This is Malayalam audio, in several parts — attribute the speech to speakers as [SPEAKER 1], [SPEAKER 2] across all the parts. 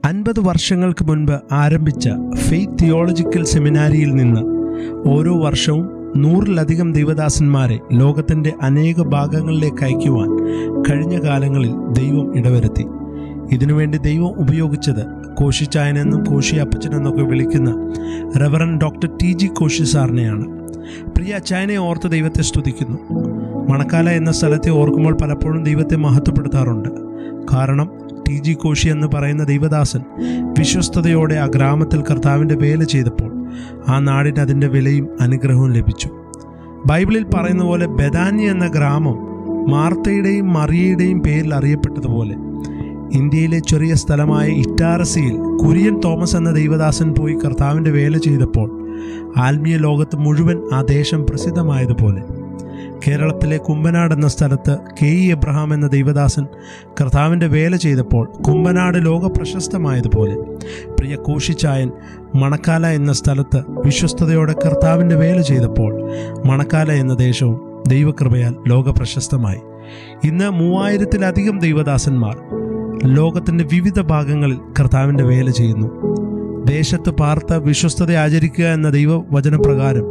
[SPEAKER 1] 50 വർഷങ്ങൾക്ക് മുൻപ് ആരംഭിച്ച ഫെയ്ത്ത് തിയോളജിക്കൽ സെമിനാരിയിൽ നിന്ന് ഓരോ വർഷവും 100-ലധികം ദൈവദാസന്മാരെ ലോകത്തിൻ്റെ അനേക ഭാഗങ്ങളിലേക്ക് അയക്കുവാൻ കഴിഞ്ഞ കാലങ്ങളിൽ ദൈവം ഇടവരുത്തി. ഇതിനുവേണ്ടി ദൈവം ഉപയോഗിച്ചത് കോശിച്ചായനെന്നും കോശി അപ്പച്ചനെന്നൊക്കെ വിളിക്കുന്ന റെവറൻ ഡോക്ടർ TG കോശി സാറിനെയാണ്. പ്രിയ അച്ചായനെ ഓർത്ത് ദൈവത്തെ സ്തുതിക്കുന്നു. മണക്കാല എന്ന സ്ഥലത്തെ ഓർക്കുമ്പോൾ പലപ്പോഴും ദൈവത്തെ മഹത്വപ്പെടുത്താറുണ്ട്. കാരണം TG കോശി എന്ന് പറയുന്ന ദൈവദാസൻ വിശ്വസ്തയോടെ ആ ഗ്രാമത്തിൽ കർത്താവിൻ്റെ വേല ചെയ്തപ്പോൾ ആ നാടിന് അതിൻ്റെ വിലയും അനുഗ്രഹവും ലഭിച്ചു. ബൈബിളിൽ പറയുന്ന പോലെ ബെഥാന്യ എന്ന ഗ്രാമം മാർത്തയുടെയും മറിയയുടെയും പേരിൽ അറിയപ്പെട്ടതുപോലെ ഇന്ത്യയിലെ ചെറിയ സ്ഥലമായ ഇറ്റാറസിയിൽ കുര്യൻ തോമസ് എന്ന ദൈവദാസൻ പോയി കർത്താവിൻ്റെ വേല ചെയ്തപ്പോൾ ആത്മീയ ലോകത്ത് മുഴുവൻ ആ ദേശം പ്രസിദ്ധമായതുപോലെ കേരളത്തിലെ കുമ്പനാട് എന്ന സ്ഥലത്ത് KE എബ്രഹാം എന്ന ദൈവദാസൻ കർത്താവിൻ്റെ വേല ചെയ്തപ്പോൾ കുമ്പനാട് ലോക പ്രശസ്തമായതുപോലെ പ്രിയ കോശിച്ചായൻ മണക്കാല എന്ന സ്ഥലത്ത് വിശ്വസ്തയോടെ കർത്താവിൻ്റെ വേല ചെയ്തപ്പോൾ മണക്കാല എന്ന ദേശവും ദൈവകൃപയാൽ ലോക പ്രശസ്തമായി. ഇന്ന് 3000-ലധികം ദൈവദാസന്മാർ ലോകത്തിൻ്റെ വിവിധ ഭാഗങ്ങളിൽ കർത്താവിൻ്റെ വേല ചെയ്യുന്നു. ദേശത്ത് പാർത്ത് വിശ്വസ്തത ആചരിക്കുക എന്ന ദൈവവചനപ്രകാരം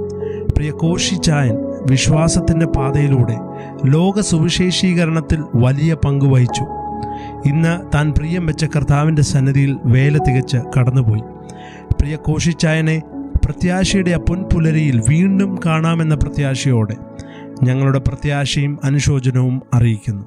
[SPEAKER 1] പ്രിയ കോശിച്ചായൻ വിശ്വാസത്തിൻ്റെ പാതയിലൂടെ ലോക സുവിശേഷീകരണത്തിൽ വലിയ പങ്ക് വഹിച്ചു. ഇന്ന് താൻ പ്രിയം വെച്ച കർത്താവിൻ്റെ സന്നിധിയിൽ വേല തികച്ച് കടന്നുപോയി. പ്രിയ കോശിച്ചായനെ പ്രത്യാശയുടെ പൊൻപുലരിയിൽ വീണ്ടും കാണാമെന്ന പ്രത്യാശയോടെ ഞങ്ങളുടെ പ്രത്യാശയും അനുശോചനവും അറിയിക്കുന്നു.